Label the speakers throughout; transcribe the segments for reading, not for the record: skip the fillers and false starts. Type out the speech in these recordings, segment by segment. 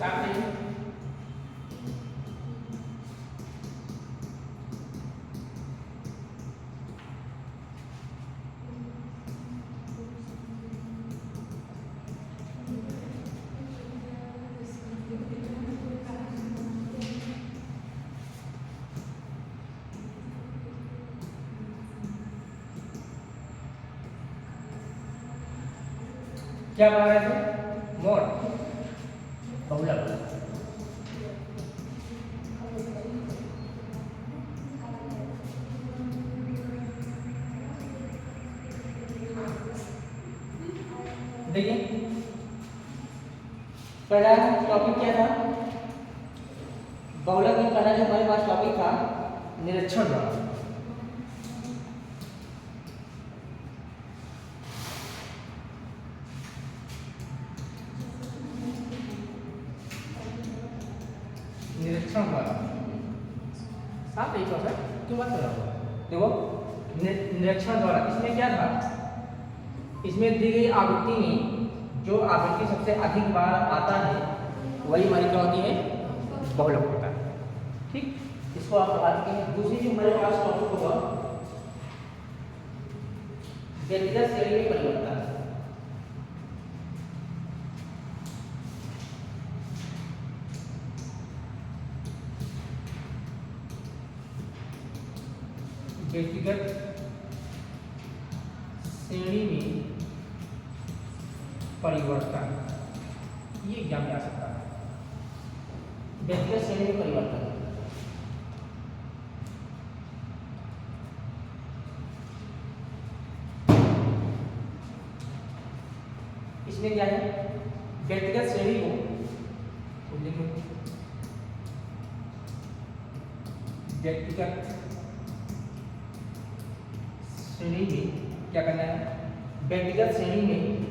Speaker 1: साफ नहीं क्या बना रहे थे मोर बहुलक देखिए पहला टॉपिक क्या था बहुलक में पहला जो हमारे पास टॉपिक था निरीक्षण द्वारा निरीक्षण द्वारा साफ एक है क्यों बात कर रहा हूँ देखो निरीक्षण द्वारा इसमें क्या था इसमें दी गई आवृत्ति में जो आवृत्ति सबसे अधिक बार आता है वही हमारी क्या होती है बहुलक होता है ठीक इसको आप बात करें दूसरी जो हमारे पास टॉपिक होगा व्यक्तिगत श्रेणी में परिवर्तन व्यक्तिगत श्रेणी में परिवर्तन ये एग्जाम में आ सकता है व्यक्तिगत श्रेणी में परिवर्तन इसमें क्या है व्यक्तिगत श्रेणी को लिखो व्यक्तिगत श्रेणी में क्या करना है व्यक्तिगत श्रेणी में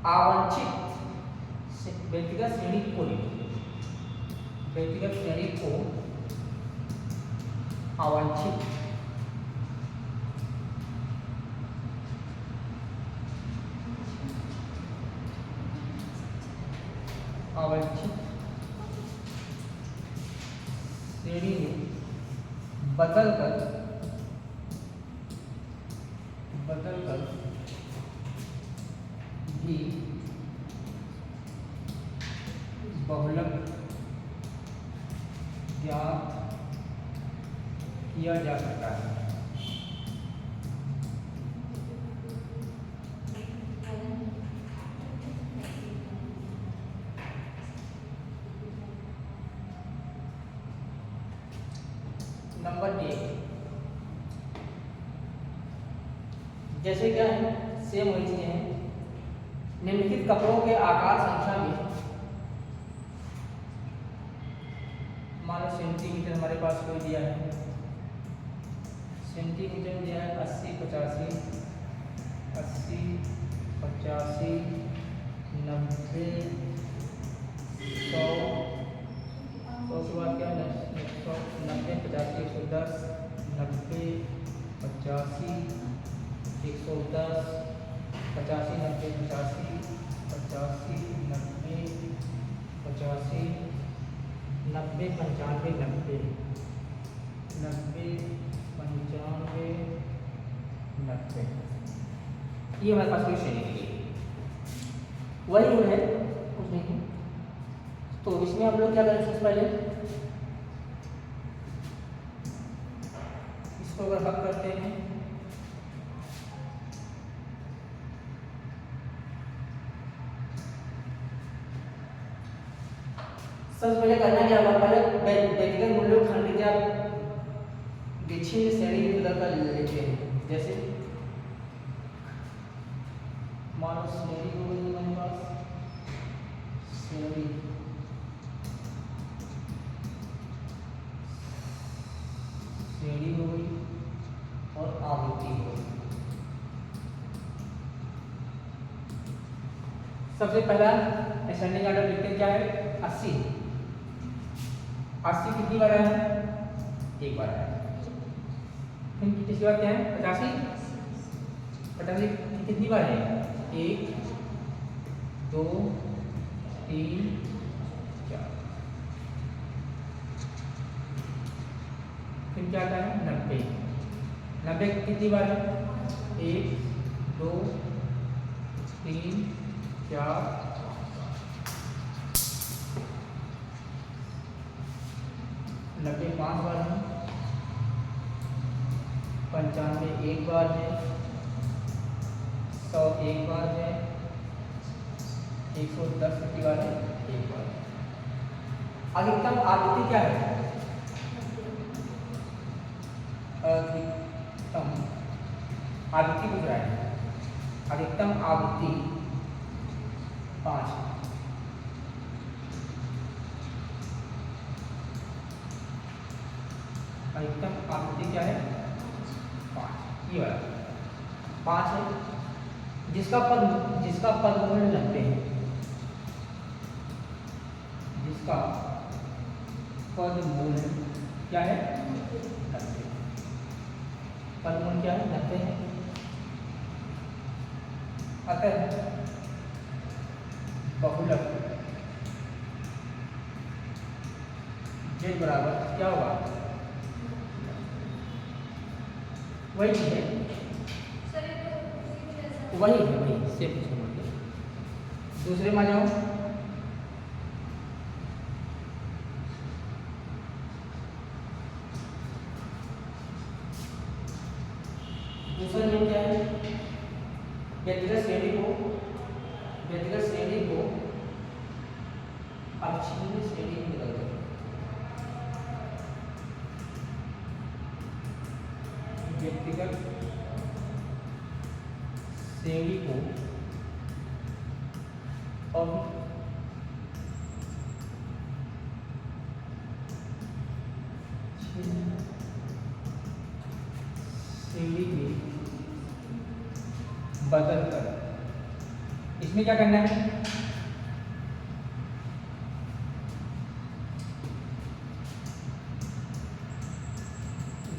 Speaker 1: आवांछित व्यक्तिगत श्रेणी को व्यक्तिगत श्रेणी को आवांछित श्रेणी में बदलकर भी बहुलक ज्ञात किया जा सकता है नंबर ए जैसे क्या है सेम वही चीजें हैं निम्नलिखित कपड़ों के आकार संख्या में मान लो सेंटीमीटर हमारे पास कोई दिया है सेंटीमीटर दिया है 80 85 80 85 90 100 100 के बाद क्या है 90 85 110 90 85 110 85 90 85 85 90 85 90 95 90 90 95 90 ये हमारे पास कोई श्रेणी नहीं है वही है कुछ नहीं है तो इसमें हम लोग क्या करें सबसे पहले इसको अगर हल करते हैं सबसे पहले करना क्या होगा पहले व्यक्तिगत मूल्यों को खंडित या विच्छिन्न श्रेणी में बदलकर लेते हैं जैसे मान लो श्रेणी हो गई हमारे पास श्रेणी श्रेणी हो गई और आवृत्ति हो गई सबसे पहला असेंडिंग ऑर्डर लिखते हैं क्या है 80 80 कितनी बार है एक बार है फिर किसके बाद क्या है 85 85 कितनी बार है एक 2 3 4। फिर क्या आता है 90। 90 कितनी बार है? 1 2 3 4 90 5 बार है। 95 एक बार है। 100 एक बार है। 110 कितनी बार है? एक बार। अधिकतम आवृत्ति क्या है? अधिकतम आवृत्ति पूछ रहा है। अधिकतम आवृत्ति 5। अधिकतम आवृत्ति क्या है? 5। ये वाला 5 है। जिसका पद मूल्य 90 है। जिसका पद मूल्य क्या है? 90। पद मूल्य क्या है? 90 है। अतः बहुलक z बराबर क्या होगा? वही है, वही से दूसरे में आ जाओ। दूसरे में क्या है? व्यक्तिगत श्रेणी को अवच्छिन्न श्रेणी में बदल दो। व्यक्तिगत श्रेणी को श्रेणी में बदल कर इसमें क्या करना है?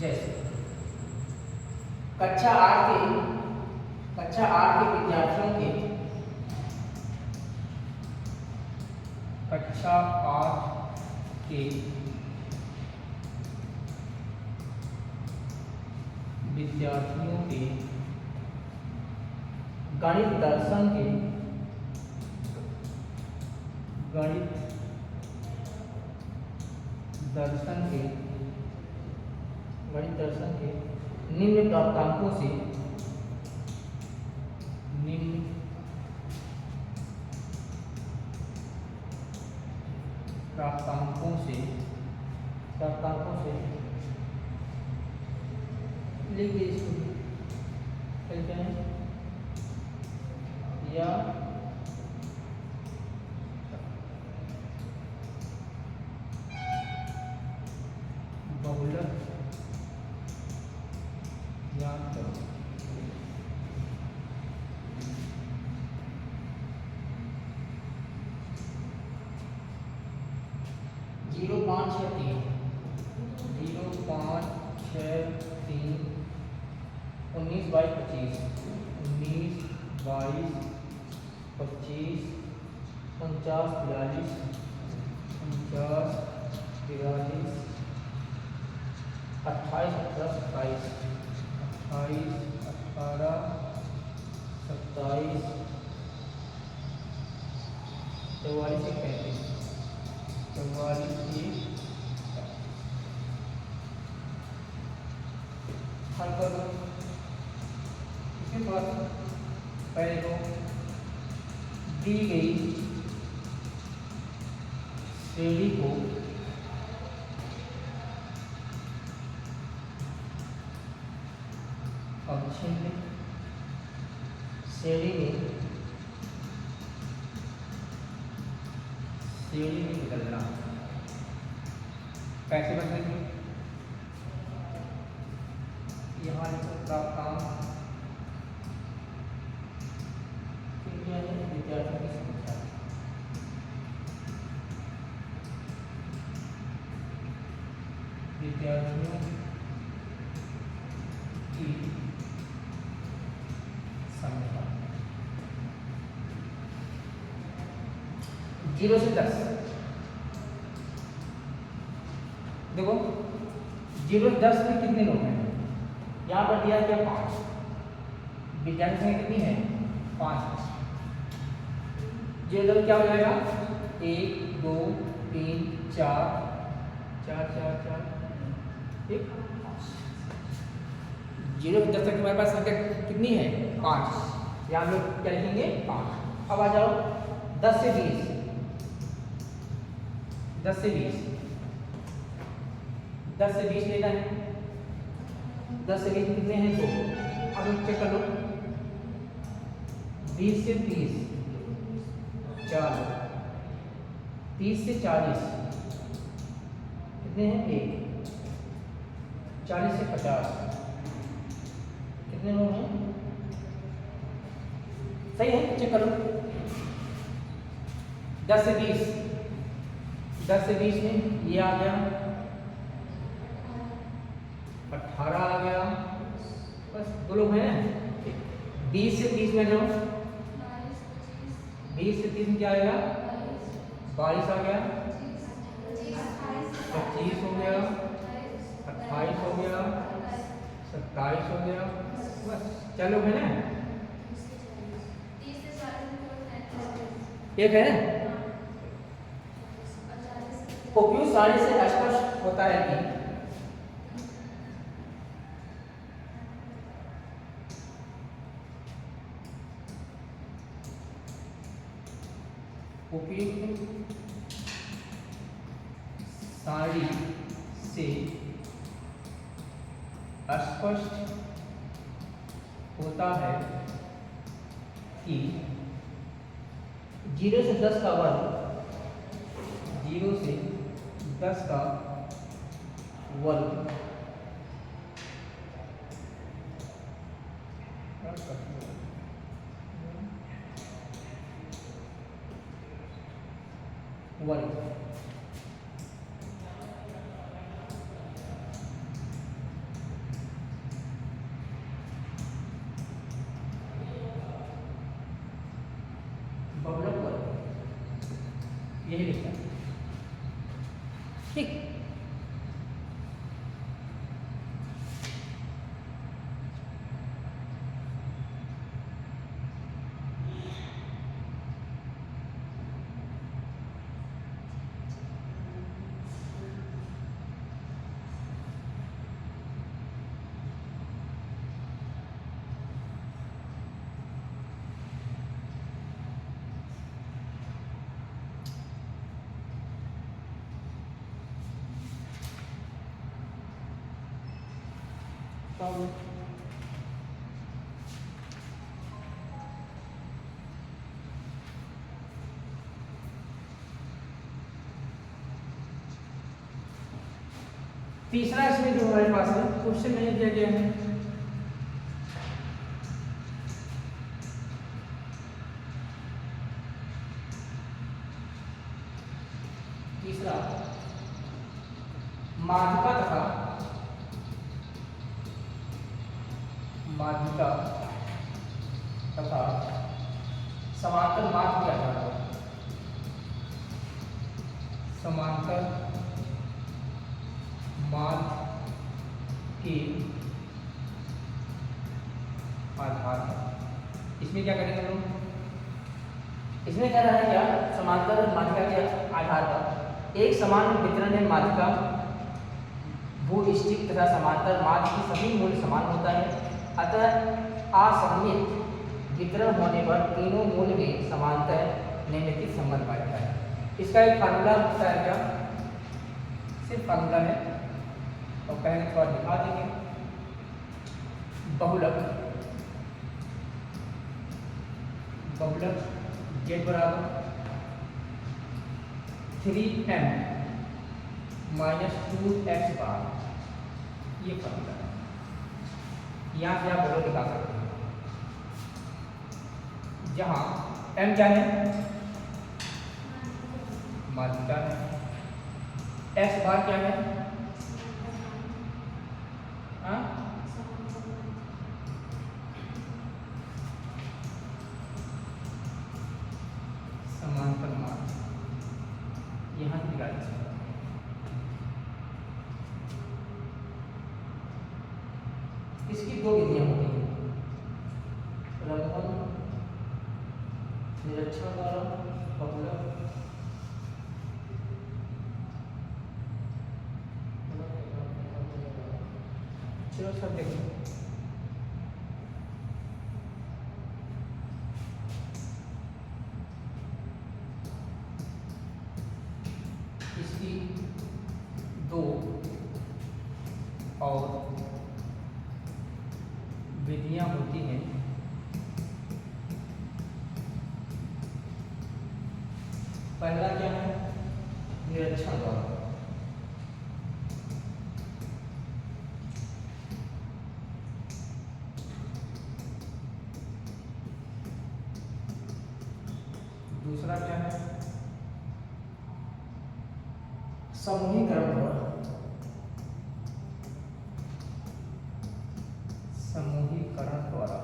Speaker 1: जैसे कक्षा 8 के विद्यार्थियों के कक्षा 8 के विद्यार्थियों के गणित दर्शन के निम्न प्राप्तांकों से लिख दीजिए इसको कहते हैं या बहुलक ज्ञात करो। जीरो 5 6 3 19 22 25 19 22 25 49 42 50 43 28 18 27 28 18 27 44 35 44 हल कर दो। इसके बाद पहले को दी गई श्रेणी को अवच्छिन्न श्रेणी में बदलना। कैसे बदलेंगे? यहाँ प्राप्तांक विद्यार्थियों की संख्या विद्यार्थियों की संख्या 0 से 10, देखो 0 से 10 में कितने लोग हैं, यहाँ पर दिया क्या 5, विज्ञान संख्या कितनी है 5। 0 क्या हो जाएगा 1 2 3 4 4 4 4 1 5। 0 से 10 तक हमारे पास संख्या कितनी है 5, यहाँ हम लोग क्या लिखेंगे 5। अब आ जाओ 10 से 20, 10 से 20, 10 से 20 लेना है, 10 से 20 कितने हैं 2। अब चेक कर लो 20 से 30 4, 30 से 40 कितने हैं 1, 40 से 50 कितने लोग हैं, सही है चेक करो। 10 से 20, 10 से 20 में ये आ गया 18 आ गया, बस 2 लोग हैं। 20 से 30 में जाओ, 20 से 30 में क्या आएगा 22 आ गया, 25 हो गया, 28 हो गया, 27 हो गया, बस 4 लोग हैं ना, एक है ना। उपयुक्त सारणी से स्पष्ट होता है कि उपयुक्त सारणी से स्पष्ट होता है कि 0 से 10 का वर्ग, 0 से 10 का वर्ग वर्ग बहुलक वर्ग, यही लिखा है ठीक। तीसरा इसमें जो हमारे पास है क्वेश्चन नहीं दिया गया है, तीसरा माध्यिका तथा समांतर माध्य के आधार पर, समांतर माध्य के आधार पर। इसमें क्या करेंगे हम लोग, इसमें क्या रहा है क्या समांतर माध्यिका के आधार पर एक समान वितरण है माध्यिका भू-स्टिक तथा समांतर माध्य की सभी मूल्य समान होता है, अतः असममित वितरण होने पर तीनों मूल्य में समांतर निम्नलिखित संबंध पाया है। इसका एक फार्मूला होता है क्या, सिर्फ फार्मूला है और पहले थोड़ा दिखा देंगे। बहुलक z बराबर 3m - 2x बार, ये फार्मूला है। यहाँ से आप बहुलक निकाल सकते हैं, जहाँ m क्या है माध्यिका है, x बार क्या है समांतर माध्य। इसकी दो विधियां होती हैं, लंबन निरीक्षण द्वारा बहुलक चलो सब देखो। इसकी दो और विधियां होती हैं। पहला क्या है? निरीक्षण द्वारा। दूसरा क्या है? समूहीकरण द्वारा। समूहीकरण द्वारा।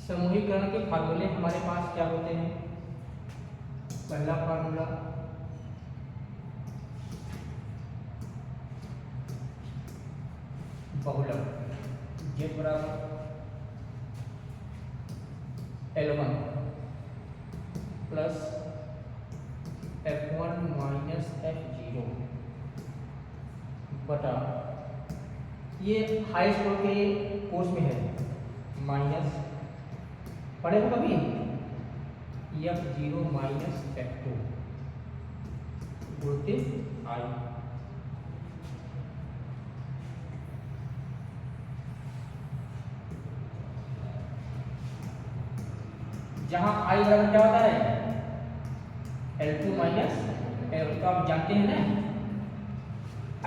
Speaker 1: समूहीकरण के फार्मूले हमारे पास क्या होते हैं? पहला फार्मूला बहुलक, Z बराबर L1 plus F1 minus F0 बटा, ये हाई स्कूल के कोर्स में है, माइनस पढ़े हो कभी, F0 माइनस F2 गुणित I। जहां I बराबर क्या होता है? L2 माइनस L, तो आप जानते हैं ना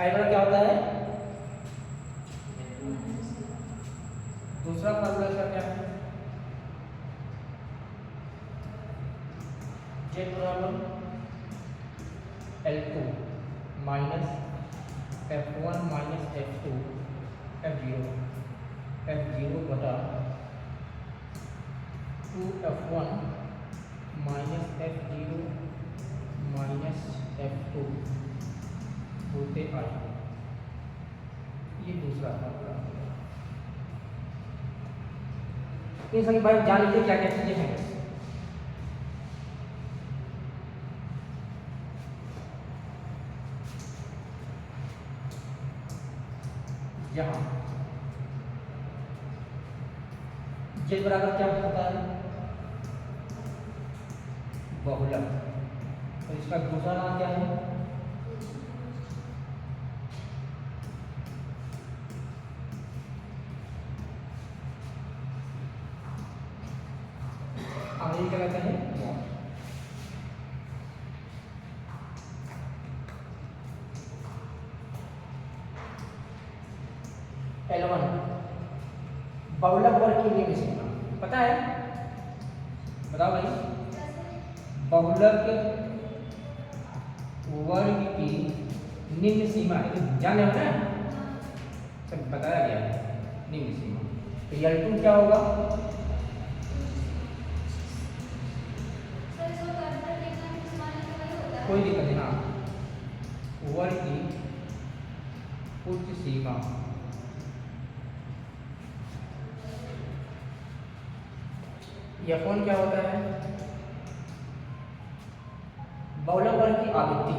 Speaker 1: I बराबर क्या होता है? दूसरा फार्मूला क्या है? Z बराबर L2 minus F1 minus F2 F0 बटा 2F1 minus F0 minus F2 होते I। ये दूसरा फार्मूला। इन सभी भाई जान लीजिए क्या क्या चीजें हैं। यहाँ Z बराबर क्या होता है? बहुलक। तो इसका दूसरा नाम क्या है? आगे क्या कहते हैं? L1 बहुलक वर्ग की निम्न सीमा पता है? बताओ भाई। बहुलक वर्ग की निम्न सीमा जाने हो ना, सब बताया गया है निम्न सीमा। तो L2 क्या होगा? कोई दिक्कत नहीं, हाँ, वर्ग की उच्च सीमा F1 क्या होता है? बहुलक वर्ग की आवृत्ति।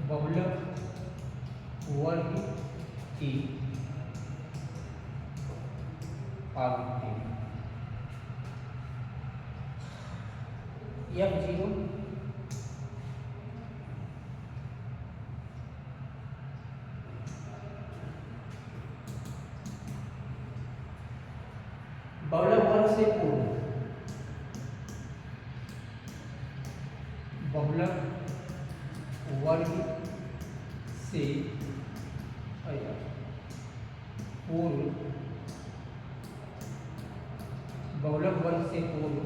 Speaker 1: बहुलक वर्ग की आवृत्ति F0 बहुलक वर्ग से पूर्व, बहुलक वर्ग से पूर्व, बहुलक वर्ग से पूर्व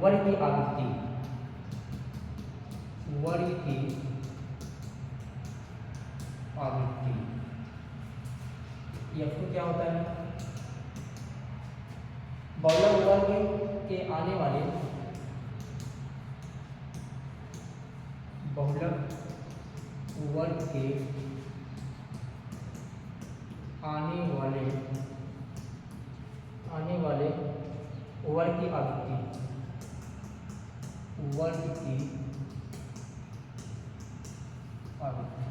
Speaker 1: वर्ग की आवृत्ति वर्ग की आवृत्ति। F को क्या होता है? बहुलक वर्ग के आने वाले बहुलक वर्ग के आने वाले वर्ग की आवृत्ति, वर्ग की आवृत्ति।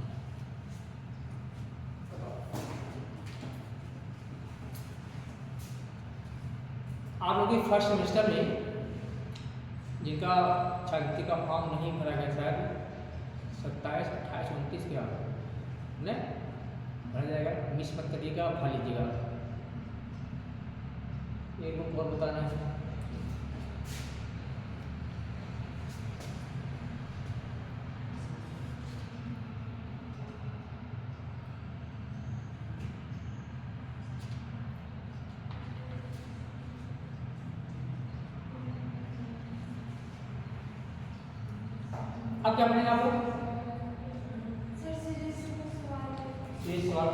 Speaker 1: आप लोगों के फर्स्ट सेमेस्टर में जिनका छात्रवृत्ति का फॉर्म नहीं भरा गया, शायद 27, 28, 29 के ना भरा जाएगा, मिस मत करिएगा, भर लीजिएगा। एक बुक और बताना है। अब क्या पढ़ेंगे आप लोग? ये सवाल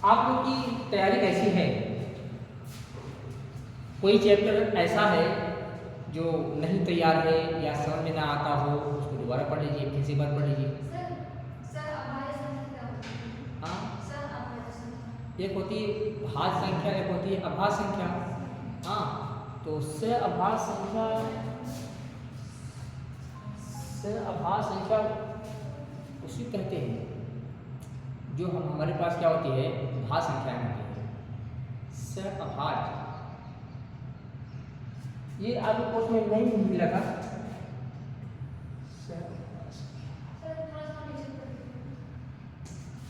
Speaker 1: आप लोग की तैयारी कैसी है? कोई चैप्टर ऐसा है जो नहीं तैयार है या समझ में ना आता हो, उसको दोबारा पढ़ लीजिए, फिर से बार पढ़ लीजिए। हाँ, एक होती है भाज्य संख्या, एक होती है अभाज्य संख्या। हाँ, तो अभाज्य संख्या उसी कहते हैं जो हमारे पास क्या होती है, भाज्य संख्याएं होती है। अभाज्य ये आपके कोर्स में नहीं मिला था।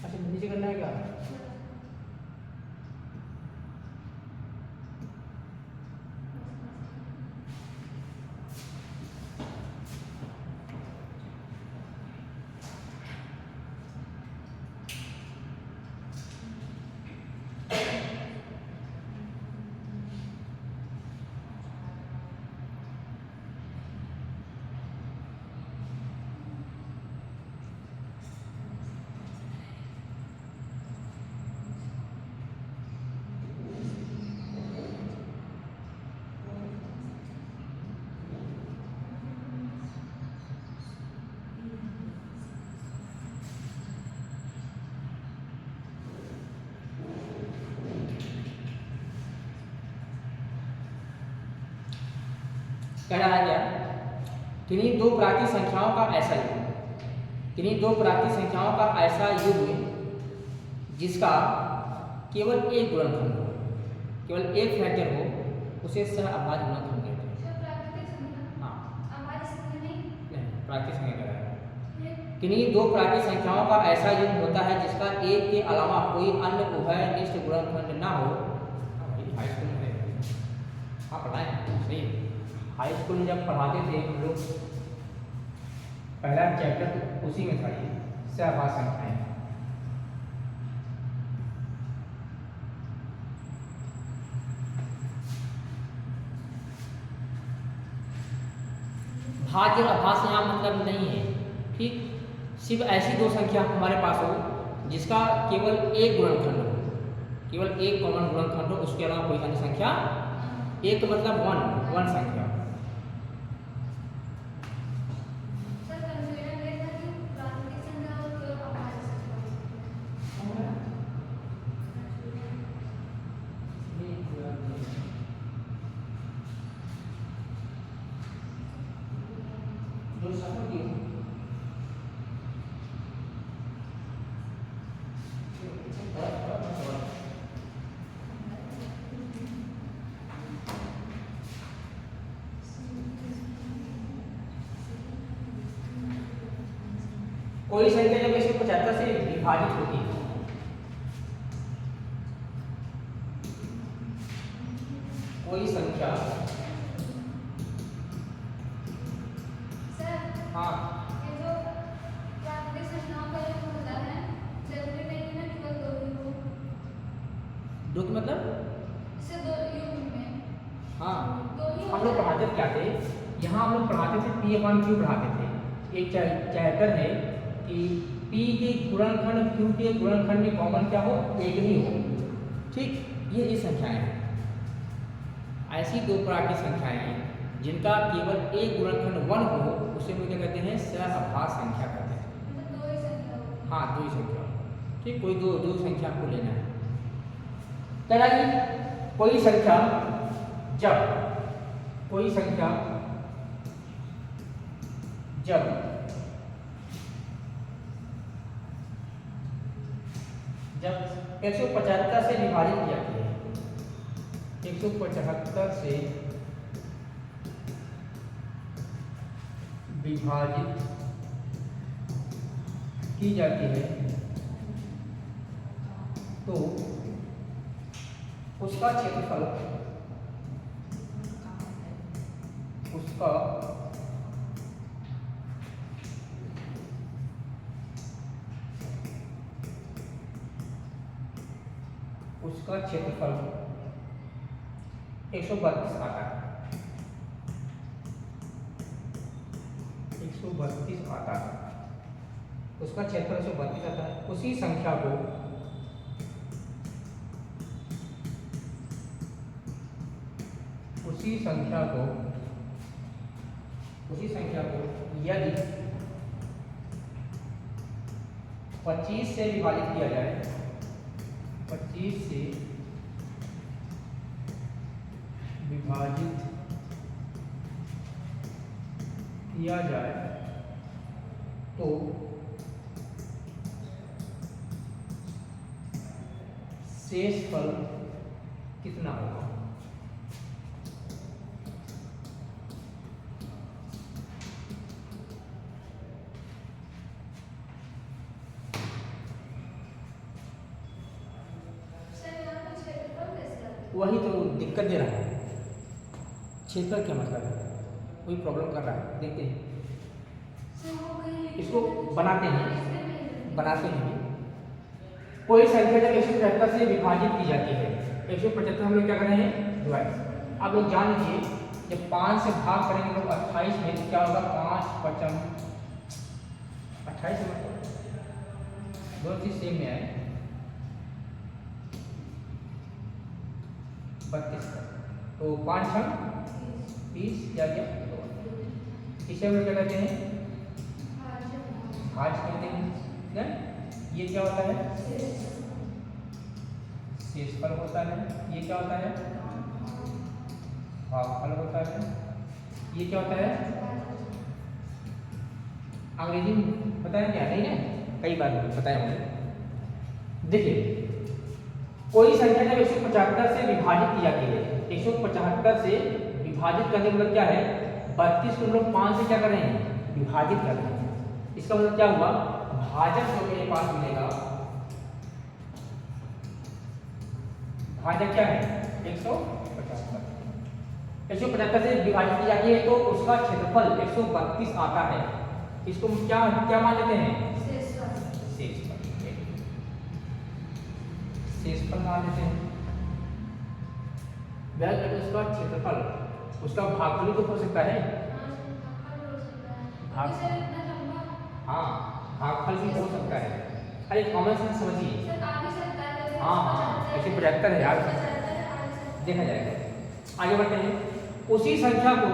Speaker 1: अच्छा, नीचे करना है क्या? कह रहा है क्या? किन्हीं दो प्राकृतिक संख्याओं का ऐसा युग, किन्हीं दो प्राकृतिक संख्याओं का ऐसा युग जिसका केवल एक गुणनखंड हो, केवल एक फैक्टर हो, उसे सहअभाज्य गुणनखंड कहते हैं। हाँ, नहीं, प्राकृतिक संख्या कह रहा है। किन्हीं दो प्राकृतिक संख्याओं का ऐसा युग होता है जिसका एक के अलावा कोई अन्य उभयनिष्ठ गुणनखंड ना हो। हाई स्कूल में हाँ पढ़ाए सही। हाई स्कूल में जब पढ़ाते थे हम लोग, पहला चैप्टर उसी में था, ये सहअभाज्य संख्याएं। भाज्य और अभाज्य यहाँ मतलब नहीं है, ठीक। सिर्फ ऐसी दो संख्या हमारे पास हो जिसका केवल एक गुणनखंड हो, केवल एक कॉमन गुणनखंड हो, उसके अलावा कोई अन्य संख्या, एक मतलब वन संख्या। कोई संख्या जब 175 से विभाजित होती है कोई संख्या
Speaker 2: सर
Speaker 1: हाँ
Speaker 2: ये जो प्राकृतिक संख्याओं का योग होता है जरूरी नहीं है ना केवल दो ही हो।
Speaker 1: दो की मतलब
Speaker 2: जैसे दो योग में
Speaker 1: हाँ
Speaker 2: दो ही
Speaker 1: हम लोग पढ़ाते क्या थे, यहाँ हम लोग पढ़ाते थे P/Q पढ़ाते थे। एक चैप्टर है कि P के गुणनखंड Q के गुणनखंड में कॉमन क्या हो, एक ही हो। ठीक, ये संख्याएं हैं, ऐसी दो प्रकार की संख्याएं हैं जिनका केवल एक गुणनखंड 1 हो, उसे हम क्या कहते हैं, सहअभाज्य संख्या कहते हैं।
Speaker 2: मतलब दो ही संख्या हो।
Speaker 1: हाँ, दो ही संख्या। ठीक, कोई दो दो संख्या को लेना है। कहना कि कोई संख्या जब जब 175 से विभाजित की जाती है, 175 से विभाजित की जाती है तो उसका क्षेत्रफल उसका क्षेत्रफल 132 आता है, 132 आता है, उसका क्षेत्रफल 132 आता है। उसी संख्या को यदि 25 से विभाजित किया जाए, 25 से विभाजित किया जाए तो शेषफल कितना होगा। वही तो दिक्कत दे रहा है, क्षेत्रफल क्या मतलब है, कोई प्रॉब्लम कर रहा है। देखते हैं, इसको बनाते हैं। कोई संख्या जब 175 से विभाजित की जाती है, 175 हम लोग क्या कर रहे हैं, डिवाइड। आप लोग जान लीजिए, जब 5 से भाग करेंगे तो 28 में तो क्या होगा, 5 पचम 28 में दो चीज सेम में आए, 32 तो 5 6 30 क्या गया, इसे हम क्या कहते हैं, भाज्य कहते हैं। ये क्या होता है, शेषफल होता है। ये क्या होता है, भागफल होता है। ये क्या होता है, अंग्रेजी में बताया क्या, नहीं है, कई बार बताया मुझे। देखिए, कोई संख्या जब 175 से विभाजित की जाती है, 175 से विभाजित करने का मतलब क्या है, 32 को हम लोग 5 से क्या कर रहे हैं, विभाजित कर रहे हैं। इसका मतलब क्या हुआ, भाजक जो मेरे पास मिलेगा, भाजक क्या है, 175। 175 से विभाजित की जाती है तो उसका क्षेत्रफल 132 आता है। इसको क्या क्या मान लेते हैं, शेषफल मान लेते हैं। वह उसका क्षेत्रफल, उसका भागफल तो हो सकता है, हाँ भागफल भी हो सकता है। अरे कॉमन सेंस समझिए, हाँ 175 है यार, देखा जाएगा। आगे बढ़ते हैं। उसी संख्या को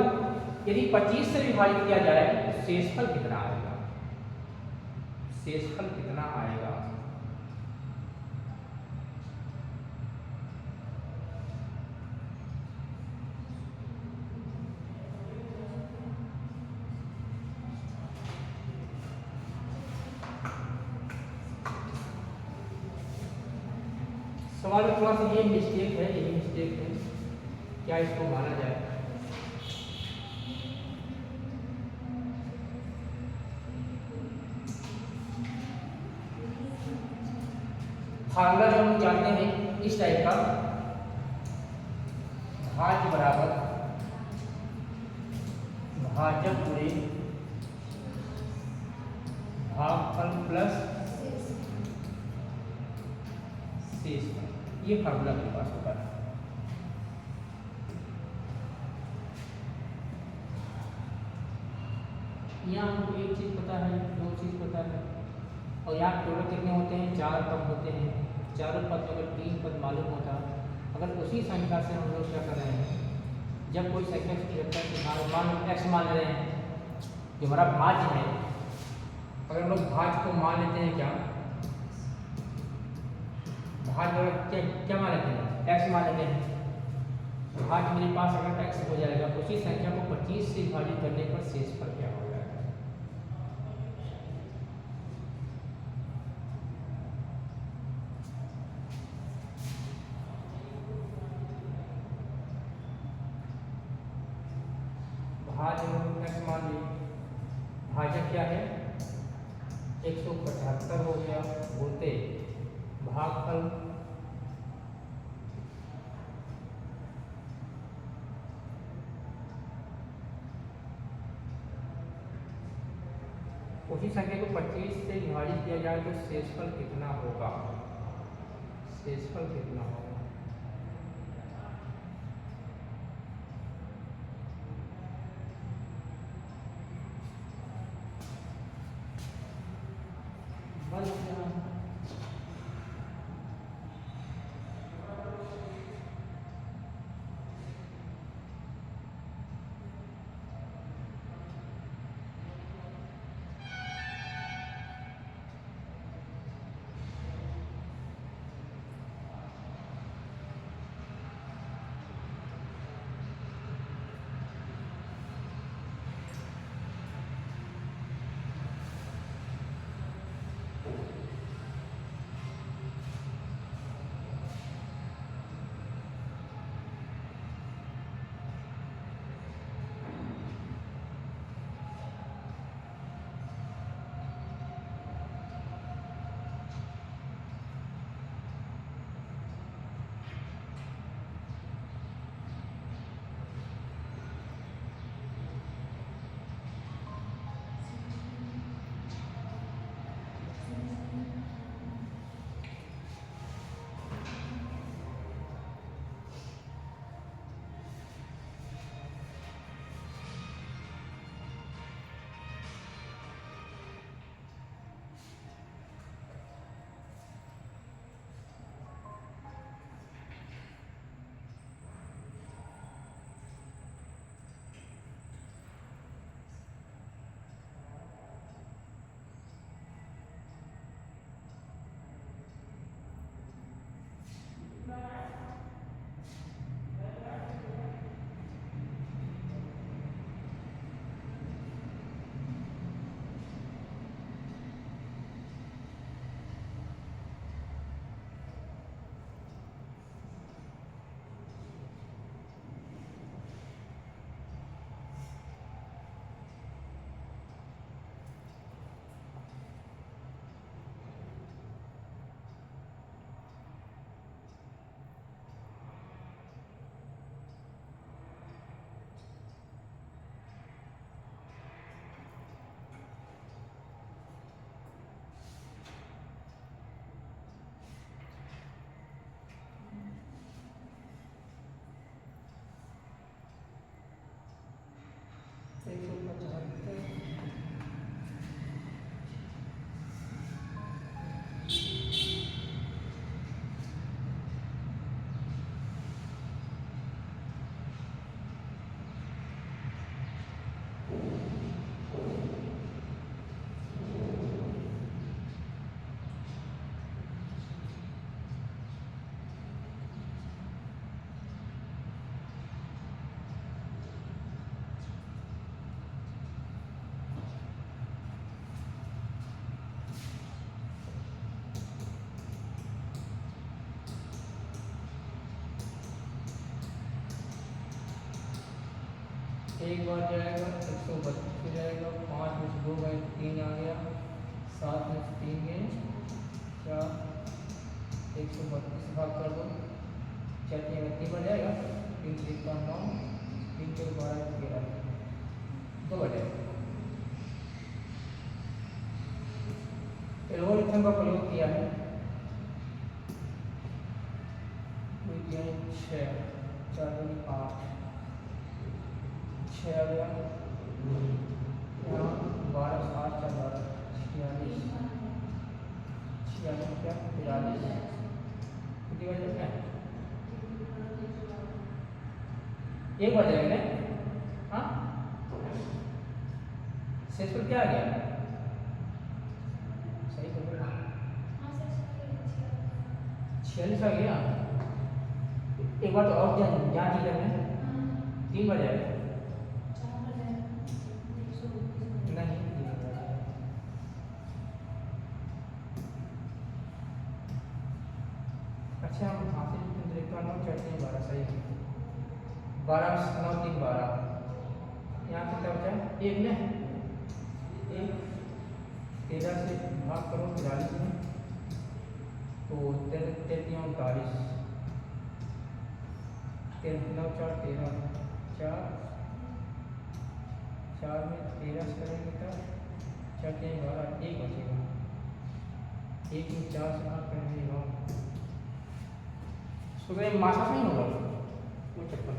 Speaker 1: यदि 25 से विभाजित किया जाए तो शेषफल कितना आएगा, शेषफल कितना आएगा। सवाल में थोड़ा सा ये मिस्टेक है, यही मिस्टेक है, क्या इसको माना जाए। फार्मूला जो हम जानते हैं इस टाइप का, भाज्य बराबर भाजक पूरे भागफल प्लस शेषफल। ये फार्मूला मेरे पास होगा। यहाँ हमको एक चीज़ पता है, दो चीज़ पता है, और यहाँ टोटल कितने होते हैं, 4 पद होते हैं। चारों पद में अगर 3 पद मालूम होता, अगर उसी संख्या से हम लोग क्या कर रहे हैं, जब कोई संख्या मान एक्स मान रहे हैं जो हमारा भाज्य है, अगर हम लोग भाज्य को मान लेते हैं, क्या भाज्य क्या मान लेते हैं, एक्स मान लेते हैं, तो भाज्य मेरे पास अगर एक्स हो जाएगा, उसी संख्या को 25 से विभाजित करने पर शेषफल क्या हो जाएगा। भाज्य एक्स मान ली, भाजक क्या है 175 हो गया, बोलते भागफल उसी संख्या को 25 से विभाजित किया जाए तो शेषफल कितना होगा, शेषफल कितना होगा। एक बार जाएगा 132 हो जाएगा, 5 में से 2 गए 3 आ गया, 7 में से 3 गए 4, 132 भाग कर दो, 4 3 बन जाएगा। तीन तीन का 9, तीन के 12 13, 2 बटे। एल्गोरिथम का प्रयोग किया है, दिया है 6, 4 दूनी 8, 6 आ गया यहाँ 12 7 4 12 46, 46 क्या 43 कितनी बार जाएगा, एक बार जाएगा ना। हाँ शेष पर क्या आ गया, सही तो बोला 46 आ गया। एक बार तो और जांच ही करना है, 3 बार जाएगा नहीं, 3 बार जाएगा। अच्छा हम हासिल देखते हैं 9 चढ़ते हैं 12 सही है, 12 9 3 12, यहाँ कितना बचा एक ना, एक 13 से भाग करो 42 में, तो 13 39, 9 4 13, 4 में 13 से करेंगे तो 4 के 12, एक बचेगा, एक में 4 से भाग करेंगे 9, तो ये मासा नहीं होगा वो चक्कर।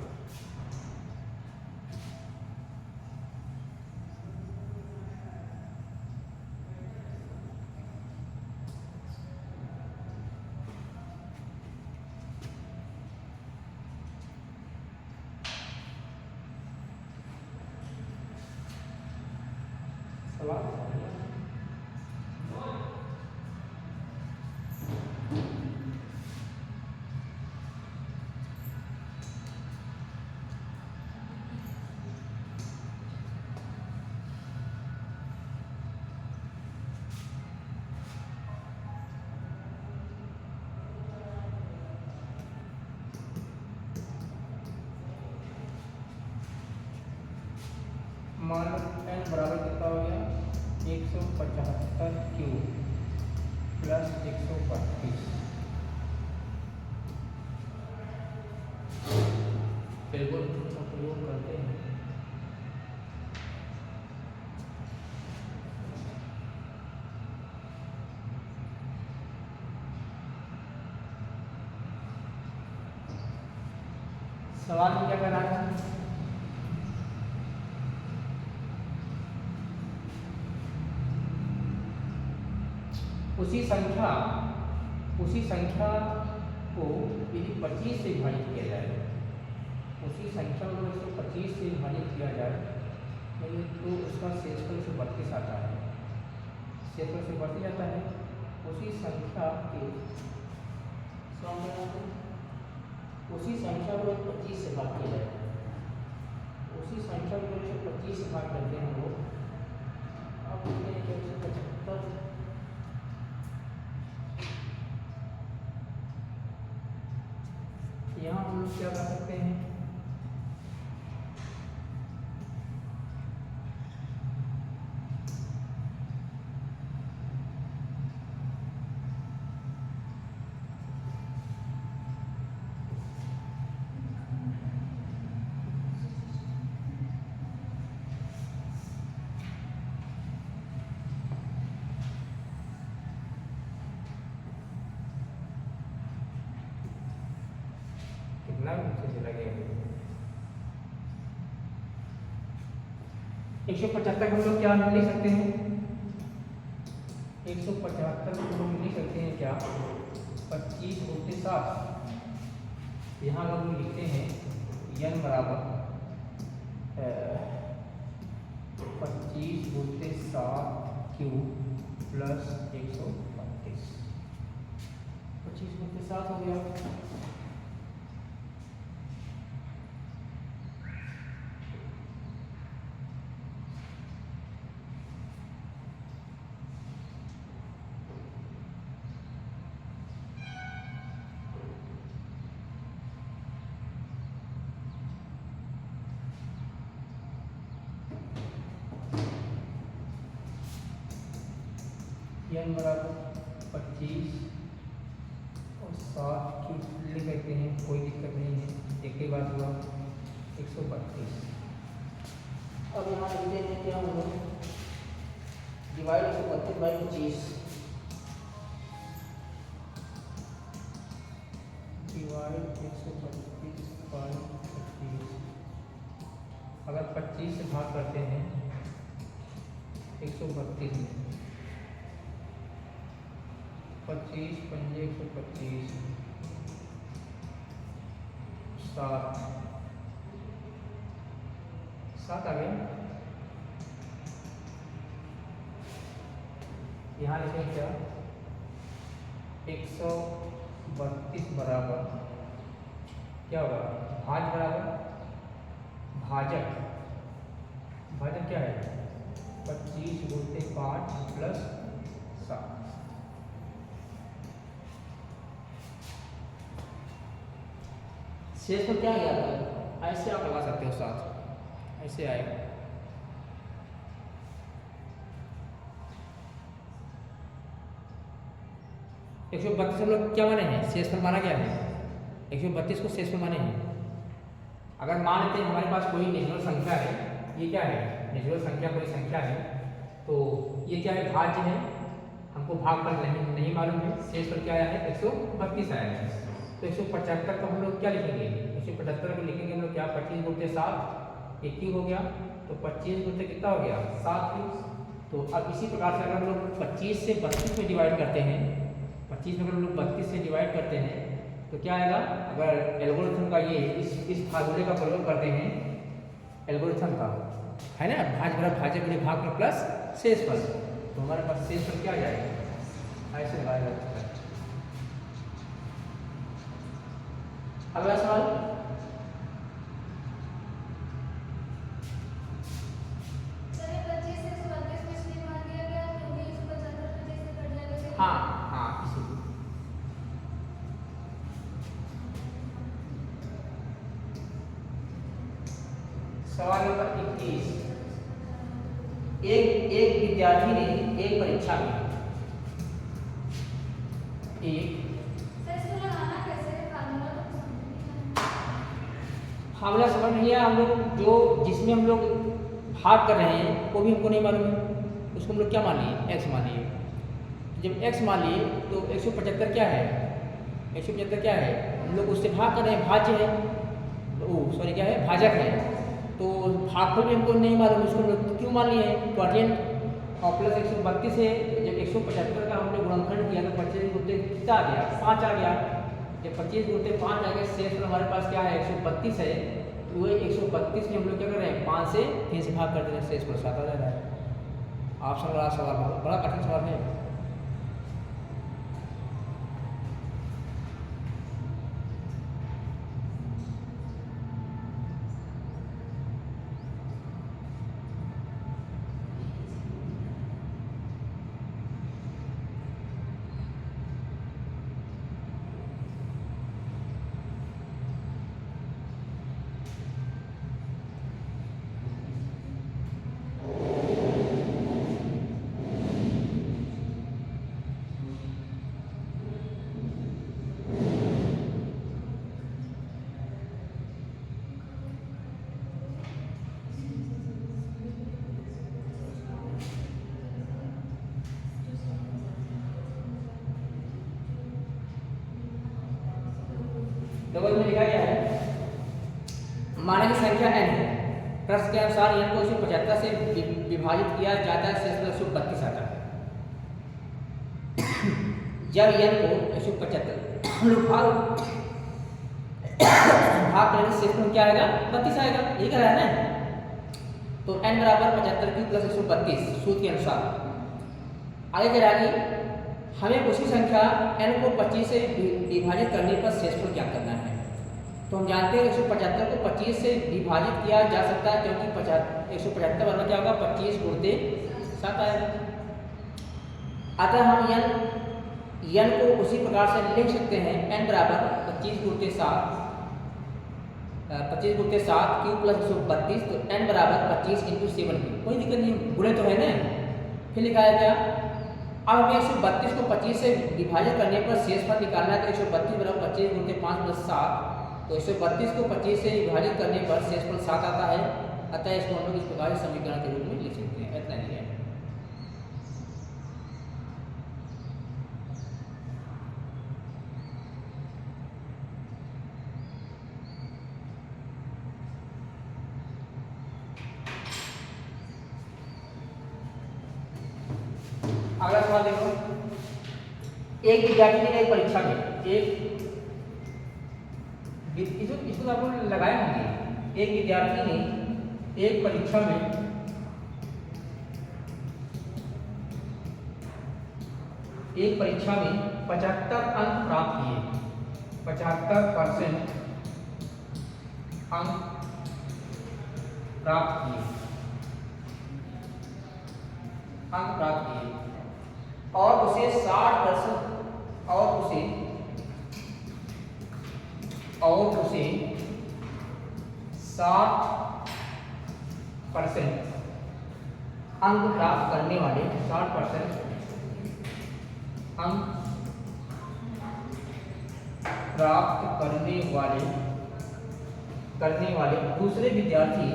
Speaker 1: सवाल मान लो n बराबर कितना हो गया 175 क्यूब प्लस 132, एल्गोरिथम का प्रयोग करते हैं। सवाल में क्या करना है, उसी संख्या को यदि 25 से विभाजित किया जाए, उसी संख्या को 125 से विभाजित किया जाए तो उसका शेषफल 132 आता है, शेषफल 132 आता है। उसी संख्या के उसी संख्या को 25 से भाग किया जाए, उसी संख्या को 125 से भाग करते हैं हम लोग, अब देखते हैं कि 175 यहाँ हम लोग क्या कर सकते हैं, कितना अच्छे से लगे 175 हम लोग क्या लिख सकते हैं, 175 को हम लिख सकते हैं क्या 25 गुणित 7, यहाँ हम लिखते हैं n बराबर 25 गुणित 7 क्यूब प्लस 132, 25 गुणित 7 हो गया, n बराबर 25 और 7 क्यूब लिख सकते हैं, कोई दिक्कत नहीं है। एक ही बात हुआ 132। अब यहाँ लिखते हैं क्या हम लोग, डिवाइड 132 बाई 25, डिवाइड 132 बाई 25। अगर 25 से भाग करते हैं 132 में, 25 पंजे 125, 7 आ गए। यहाँ लिखें क्या, 132 बराबर क्या होगा, भाज बराबर भाजक, भाजक क्या है 25 गुणते 5 प्लस 7। शेष तो क्या गया था, ऐसे आप लगा सकते हो, 7 ऐसे आएगा। एक सौ बत्तीस हम लोग क्या माने हैं, शेषफल माना गया है, 132 को शेषफल माने हैं। अगर मान लेते हैं हमारे पास कोई नेचुरल संख्या है, ये क्या है नेचुरल संख्या, कोई संख्या है, तो ये क्या है भाज्य है, हमको भागफल नहीं मालूम है, शेषफल क्या आया है 132 आया है। तो 175 को हम लोग क्या लिखेंगे, 175 को लिखेंगे हम लोग क्या, 25 गुणते 7 21 हो गया, तो 25 गुणते कितना हो गया 7 क्यूब। तो अब इसी प्रकार से अगर हम लोग 25 से 32 में डिवाइड करते हैं, 25 में अगर हम लोग 32 से डिवाइड करते हैं तो क्या आएगा, अगर एल्गोरिथम का ये इस फार्मूले का प्रयोग करते हैं, एल्गोरिथम का है ना, भाज बराबर भाजक गुणे भागफल प्लस शेषफल, तो हमारे पास शेषफल क्या आ जाएगा, ऐसे लगाया जाता है। अगला सवाल, हाँ हाँ इसीलिए सवाल नंबर 21, एक विद्यार्थी ने एक परीक्षा में फार्मूला समझ नहीं है हम लोग, जो जिसमें हम लोग भाग कर रहे हैं वो भी हमको नहीं मालूम है, उसको हम लोग क्या मान लिए, x मान लिए। जब x मान लिए तो 175 क्या है, 175 क्या है, हम लोग उससे भाग कर रहे हैं, भाज्य है, सॉरी क्या है भाजक है, तो भागफल भी हमको नहीं मालूम, उसको हम लोग क्यों मान लिए हैं, क्वोटिएंट और प्लस 132 है। जब 175 का हमने गुणनखंड किया तो 25 गुणते कितना आ गया 5 आ गया, जब 25 गुणते 5 आ गया, शेषफल हमारे पास क्या है 132 है, तो वही 132 में हम लोग क्या कर रहे हैं 5 से 3 से भाग कर दे रहे हैं, शेषफल 7 आ जा रहा है। ऑप्शन वाला सवाल बड़ा कठिन सवाल है। डबल में लिखा गया है, माना की संख्या n है, प्रश्न के अनुसार n को 175 से विभाजित किया जाता है, शेषफल 132 आता है। जब n को 175 भाग करने से शेषफल क्या आएगा 32 आएगा, यही कह रहा है ना। तो n बराबर 75 क्यूब प्लस 132 सूत्र के अनुसार। आगे कह रहा है कि हमें उसी संख्या n को 25 से विभाजित करने पर शेषफल क्या करना है। तो हम जानते हैं 175 को 25 से विभाजित किया जा सकता है, क्योंकि 175 बराबर क्या होगा 25 गुणते 7 आएगा। अतः हम n को उसी प्रकार से लिख सकते हैं, n बराबर 25 गुणते 7 क्यूब प्लस 132, तो n बराबर 25 इंटू 7 क्यूब, कोई दिक्कत नहीं, गुणे तो है ना। फिर लिखा है क्या, अब हमें 132 को 25 से विभाजित करने पर शेषफल निकालना है, तो 132 बराबर 25 गुणते 5 प्लस 7, तो तो 132 को 25 से विभाजित करने पर शेषफल 7 आता है। अतः इसको हम लोग इस प्रकार समीकरण के रूप में लिख सकते हैं। इतना ही है। अगला सवाल देखो, एक विद्यार्थी ने एक परीक्षा में इसको आप लोग लगाए होंगे। एक विद्यार्थी ने एक परीक्षा में एक परीक्षा में 75 अंक प्राप्त किए, 75% अंक प्राप्त किए, और उसे 60% और उसे 60% अंक प्राप्त करने वाले 60% अंक प्राप्त करने वाले दूसरे विद्यार्थी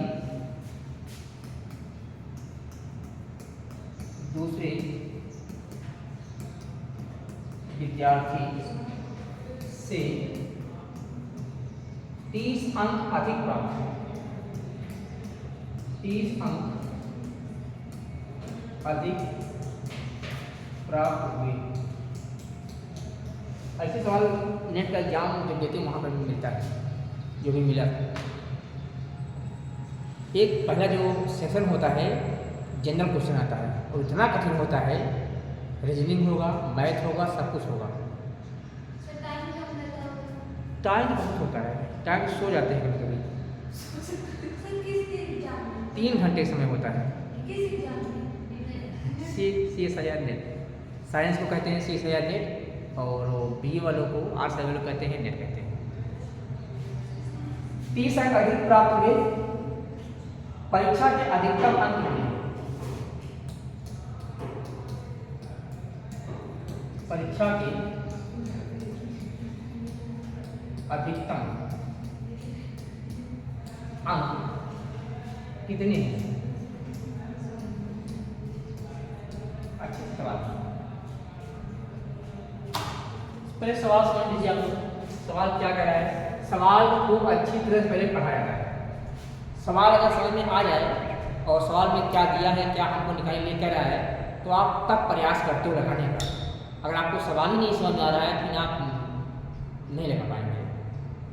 Speaker 1: से 30 अंक अधिक प्राप्त हुए, 30 अंक अधिक प्राप्त हुए। ऐसे सवाल नेट का एग्जाम जब देते हैं वहाँ पर भी मिलता है, जो भी मिला। एक पहला जो सेशन होता है जनरल क्वेश्चन आता है और इतना कठिन होता है, रीजनिंग होगा, मैथ होगा, सब कुछ होगा। टाइम बहुत होता है, टाइम सो जाते हैं कभी कभी। 3 घंटे समय होता है। CSIR नेट, साइंस को कहते हैं CSIR नेट, और BE वालों को, आर्ट्स वालों को कहते हैं नेट कहते हैं। 30 अंक अधिक प्राप्त हुए, परीक्षा के अधिकतम अंक मिले। परीक्षा के अधिकतम अंक कितने हैं? अच्छा सवाल, पहले सवाल समझ लीजिए आप लोग। सवाल क्या कह रहा है? सवाल को खूब अच्छी तरह से पहले पढ़ाया जाए। सवाल अगर समझ में आ जाए और सवाल में क्या दिया है, क्या हमको निकालने कह रहा है, तो आप तब प्रयास करते हो लगाने का। अगर आपको सवाल ही नहीं समझ में आ रहा है तो आप नहीं लगा पाएंगे।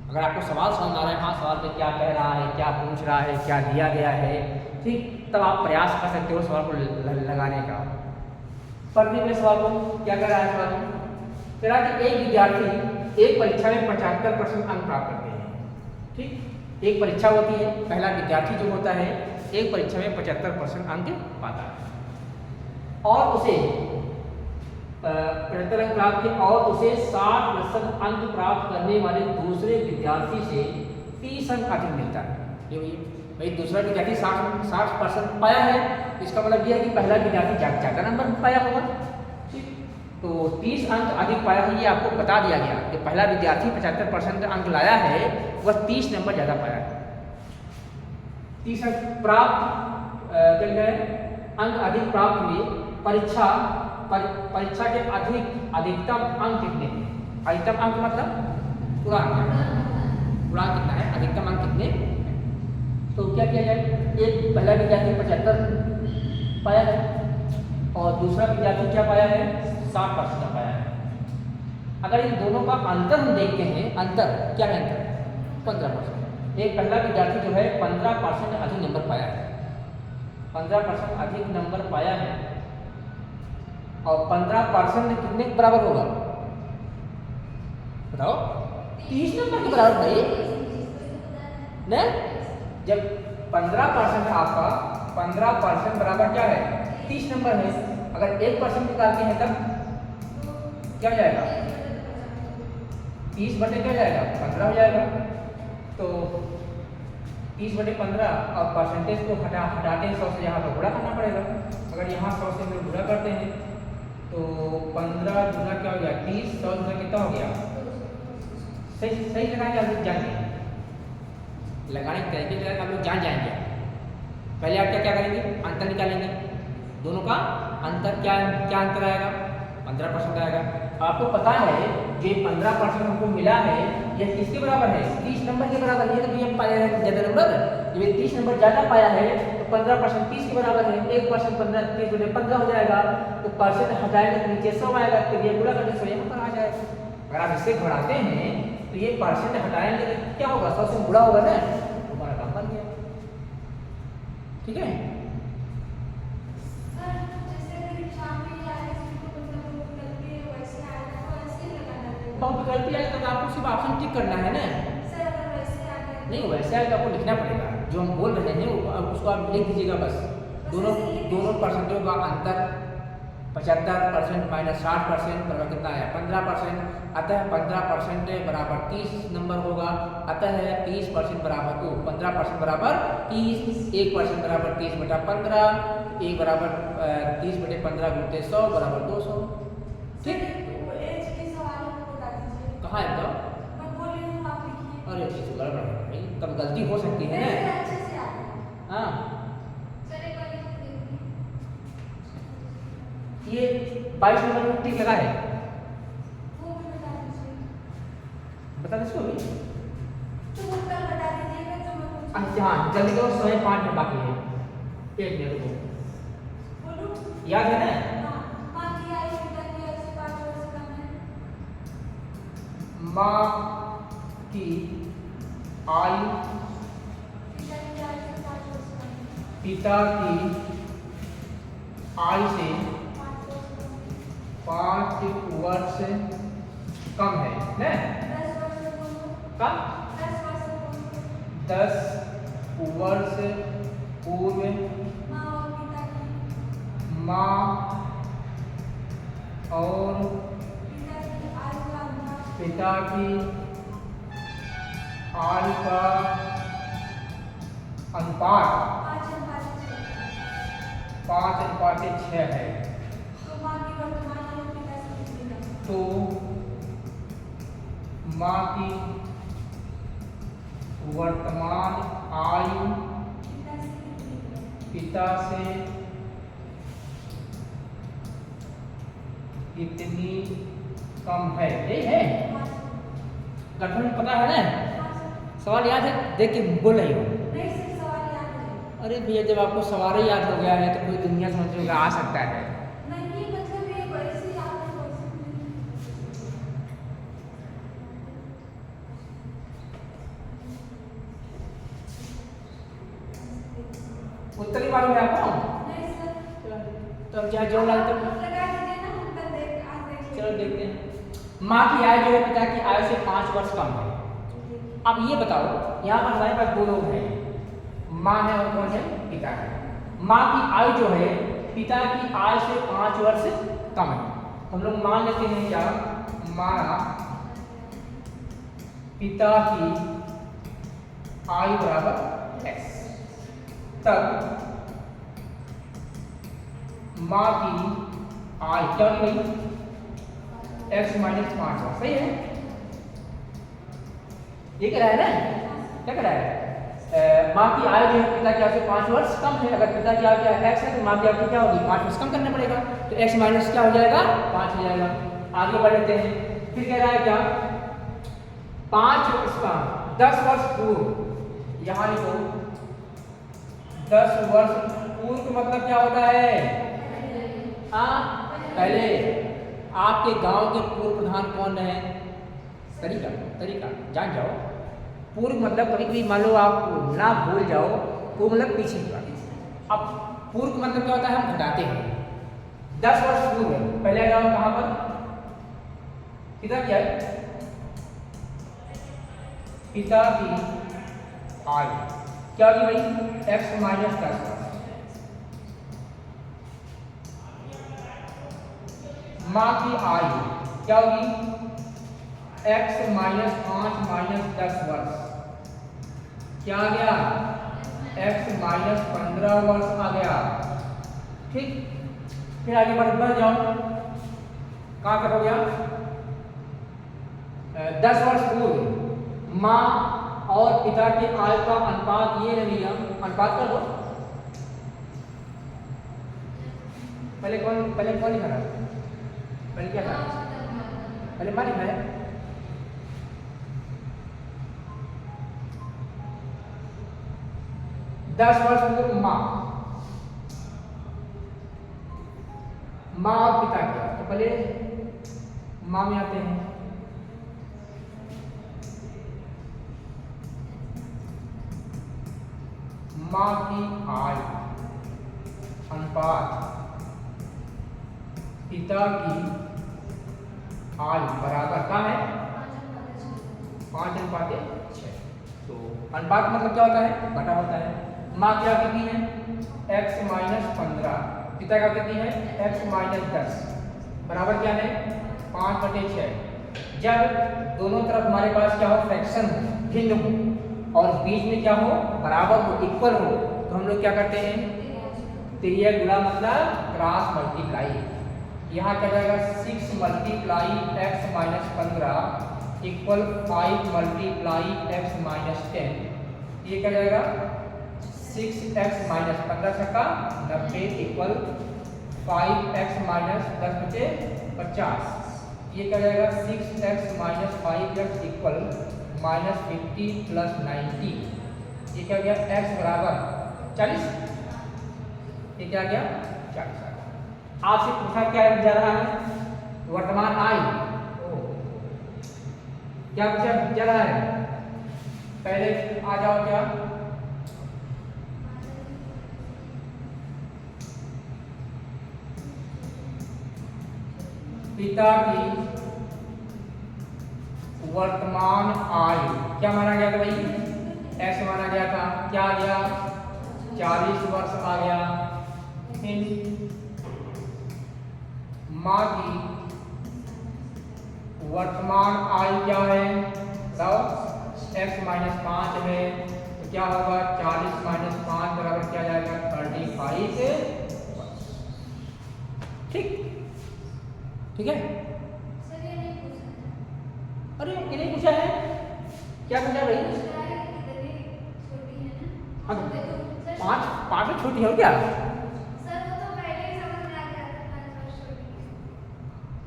Speaker 1: अगर आपको सवाल समझ में आ रहा है, हाँ सवाल में क्या कह रहा है, क्या पूछ रहा है, क्या दिया गया है, ठीक, तब आप प्रयास कर सकते हो सवाल को लगाने का। पढ़ने के सवाल को क्या कर रहा है? सवाल में कह रहा है कि एक विद्यार्थी एक परीक्षा में 75% अंक प्राप्त करते हैं। ठीक, एक परीक्षा होती है, पहला विद्यार्थी जो होता है एक परीक्षा में 75% अंक पाता है, और उसे 75 अंक प्राप्त किए, और उसे 60% अंक प्राप्त करने वाले दूसरे विद्यार्थी से 30 अंक अधिक मिलता है। भाई दूसरा विद्यार्थी 60% पाया है, इसका मतलब यह है कि पहला विद्यार्थी ज़्यादा नंबर पाया होगा। ठीक, तो 30 अंक अधिक पाया है, ये आपको बता दिया गया कि पहला विद्यार्थी 75% अंक लाया है, वह 30 नंबर ज़्यादा पाया है। 30 अंक प्राप्त अंक अधिक प्राप्त हुए, परीक्षा के अधिकतम अंक कितने हैं? अधिकतम अंक मतलब पूर्णांक कितना है, अधिकतम अंक कितने हैं? तो क्या किया जाए? एक पहला विद्यार्थी 75 पाया है और दूसरा विद्यार्थी क्या पाया है? 60% पाया है। अगर इन दोनों का अंतर हम देखते हैं, अंतर क्या है? अंतर 15%। एक पहला विद्यार्थी जो है 15% अधिक नंबर पाया है, 15% अधिक नंबर पाया है, और 15% कितने के बराबर होगा बताओ? 30 नंबर के बराबर भाई न। जब 15% आपका 15% बराबर क्या है? 30 नंबर है। अगर 1% निकालते हैं तब क्या हो जाएगा? 30 बटे क्या जाएगा? 15 हो जाएगा। तो 30/15 और परसेंटेज को हटाते हैं 100 से, यहाँ पर गुणा करना पड़ेगा। अगर यहाँ 100 से हम लोग गुणा करते हैं तो 15 गुना क्या हो गया? 30, 100 गुना कितना हो गया? सही लगाएंगे आप जाके लगाने के तरीके जो है हम लोग जान जाएंगे। पहले आप क्या करेंगे, अंतर निकालेंगे। दोनों का अंतर क्या क्या अंतर आएगा, 15% आएगा। आपको पता है जो 15% हमको मिला है यह किसके बराबर है, 30 नंबर के बराबर है। तो ये पाया है ज़्यादा नंबर, ये 30 नंबर ज़्यादा पाया है तो 15% 30 के बराबर है। 1% 15 30 बटे 15 हो जाएगा। तो परसेंट हटाएंगे तो नीचे 100 आएगा, तो ये गुणा करके 100 यहाँ पर आ जाएगा। अगर आप इससे घटाते हैं तो ये परसेंट हटाएंगे तो क्या होगा, 100 से गुणा होगा ना, हमारा काम बन गया। ठीक है।
Speaker 2: सर जैसे अगर एग्जाम में या इसमें तो मतलब वो गलती है वैसे आएगा तो ऐसे ही लगाना है।
Speaker 1: बहुत गलती आएगी तो आपको सिर्फ ऑप्शन टिक करना है ना।
Speaker 2: सर अगर वैसे आ गया
Speaker 1: नहीं, वैसे आएगा तो आपको लिखना पड़ेगा जो हम बोल रहे हैं उसको आप लिख दीजिएगा बस। दोनों परसेंटों का अंतर 75% माइनस 60% बराबर कितना है, 15%। अतः 15% बराबर 30 नंबर होगा। अतः 30% बराबर 15% बराबर 30, 1% बराबर 30 बटा 15, 1 बराबर 30 बटे 15 गुणते 100 बराबर 200। ठीक।
Speaker 2: एज के सवाल को बता दीजिए।
Speaker 1: कहाँ है बताओ?
Speaker 2: मैं बोल रही हूँ आप लिखिए।
Speaker 1: अरे ठीक है, गड़बड़ है भाई, तब गलती हो सकती है ना।
Speaker 2: अच्छे से आ गया।
Speaker 1: हाँ,
Speaker 2: सर एक बार लिख दीजिए।
Speaker 1: ये 22 नंबर में टिक लगा है,
Speaker 2: वो भी बता दीजिए।
Speaker 1: बता दो इसको भी।
Speaker 2: तो उत्तर बता दीजिएगा जो मैं पूछ
Speaker 1: अच्छा हाँ, जल्दी करो, 105 में बाकी है। एक मिनट को
Speaker 2: बोलूं।
Speaker 1: याद है ना।
Speaker 2: हाँ, माँ की आयु पिता की आयु से 5 वर्ष कम है।
Speaker 1: माँ की आयु
Speaker 2: पिता की आयु से 5 वर्ष कम है।
Speaker 1: पिता की आयु से
Speaker 2: 5 वर्ष कम
Speaker 1: 5 वर्ष कम
Speaker 2: है।
Speaker 1: है ना।
Speaker 2: 10 वर्ष पूर्व।
Speaker 1: कम
Speaker 2: 10 वर्ष पूर्व
Speaker 1: 10 वर्ष पूर्व
Speaker 2: माँ और पिता की
Speaker 1: माँ और
Speaker 2: पिता की
Speaker 1: पिता की आयु
Speaker 2: आयु का अनुपात
Speaker 1: का अनुपात 5:6 है।
Speaker 2: तो माँ की वर्तमान आयु पिता से कितनी है?
Speaker 1: तो माँ की वर्तमान आयु
Speaker 2: पिता से
Speaker 1: कितनी
Speaker 2: कितनी है?
Speaker 1: कम है, यही है। कन्फर्म पता है ना, सवाल याद है, देख के बोल रही हो।
Speaker 2: नहीं सिर्फ सवाल याद है।
Speaker 1: अरे भैया, जब आपको सवाल ही याद हो गया है तो कोई दुनिया समझने का आ सकता है।
Speaker 2: नहीं मतलब ये वैसे ही याद है वैसे नहीं।
Speaker 1: उत्तर ही मालूम है आपको?
Speaker 2: नहीं सर।
Speaker 1: तो अब क्या जोड़ डालते हो?
Speaker 2: लगा दीजिए ना उत्तर देख आज देख
Speaker 1: चलो देखते हैं। माँ की आयु जो है पिता की आयु से 5 वर्ष कम है। अब ये बताओ, यहाँ पर हमारे पास 2 लोग हैं, माँ है और कौन है, पिता है। माँ की आयु जो है पिता की आयु से 5 वर्ष कम है। हम लोग मान लेते हैं क्या, माना पिता की आयु बराबर x, तब माँ की आयु क्या होगी भाई, x माइनस 5 वर्ष। सही है, ये कह रहा है ना, क्या कह रहा है, माँ की आयु जो है पिता की आयु से 5 वर्ष कम है। अगर पिता की आयु क्या x है तो माँ की आयु क्या होगी, 5 वर्ष कम करना पड़ेगा। तो x माइनस क्या हो जाएगा, 5 हो जाएगा। आगे बढ़ लेते हैं। फिर कह रहा है क्या, 5 इसका 10 वर्ष पूर्व, यहाँ लिखो 10 वर्ष पूर्व मतलब क्या होता है, हाँ पहले आपके गांव के पूर्व प्रधान कौन रहे, तरीका जान जाओ। पूर्व मतलब कभी कभी मान लो आप ना भूल जाओ, पूर्व मतलब पीछे का। अब पूर्व मतलब क्या होता है, हम घटाते हैं। 10 वर्ष पूर्व पहले आ जाओ कहाँ पर, पिता क्या है, पिता की आयु क्या होगी भाई, x माइनस 10 वर्ष। माँ की आयु क्या होगी, x माइनस 5 माइनस 10 वर्ष, क्या आ गया, x माइनस 15 वर्ष आ गया। ठीक, फिर आगे बढ़ जाओ, कहाँ तक हो गया, 10 वर्ष पूर्व माँ और पिता की आय का अनुपात, ये है भैया, अनुपात कर दो। पहले कौन लिखा था? पहले क्या था? पहले माँ लिखा है। दस वर्ष पूर्व माँ और पिता का, तो पहले माँ में आते हैं। माँ की आय अनुपात पिता की आय बराबर का है 5:6। तो अनुपात मतलब क्या होता है? बटा होता है। माँ क्या कितनी है? x - 15। पिता का कितनी है? x - 10 बराबर क्या है? 5/6। जब दोनों तरफ हमारे पास क्या हो? फ्रैक्शन हो, भिन्न हो, और बीच में क्या हो? बराबर हो, इक्वल हो, तो हम लोग क्या करते हैं? तिर्यक गुणा मतलब क्रॉस मल्टीप्लाई। यहाँ क्या जाएगा? 6 × x - 15 इक्वल 5 × x - 10। ये क्या जाएगा? 6x - 15 छक्का 90 इक्वल 5x - 10 × 50। ये क्या जाएगा? 6x - 5x equal -50 + 90। ये क्या गया? x बराबर 40। ये क्या गया? 40 आ गया। आपसे पूछा क्या जा रहा है? वर्तमान आय। क्या पूछा जा रहा है? पहले आ जाओ, क्या पिता की वर्तमान आय क्या माना गया था भाई? x माना गया था। क्या आ गया? 40 वर्ष आ गया। फिर माँ की वर्तमान आय क्या है? बताओ। x - 5 है, तो क्या होगा? 40 - 5 बराबर क्या जाएगा? 35। ठीक है।
Speaker 2: सर ये नहीं पूछा।
Speaker 1: अरे ये नहीं पूछा है? क्या पूछा भाई?
Speaker 2: छोटी है ना।
Speaker 1: हाँ,
Speaker 2: तो
Speaker 1: 5 में छोटी है और क्या?
Speaker 2: सर वो तो पहले ही समझ में आ गया था 5 वर्ष छोटी है।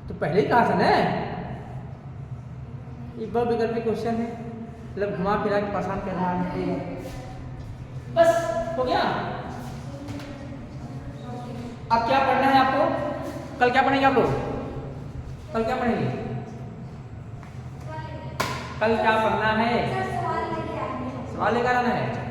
Speaker 1: तो पहले ही कहा था ना। एक बार बिगड़ के क्वेश्चन है, मतलब घुमा फिरा के परेशान कर रहा है। बस हो गया। अब क्या पढ़ना है आपको? कल क्या पढ़ेंगे आप लोग? कल क्या पढ़ेंगे? कल क्या पढ़ना है?
Speaker 2: सर सवाल लेके आएंगे।
Speaker 1: सवाल लेकर आना है।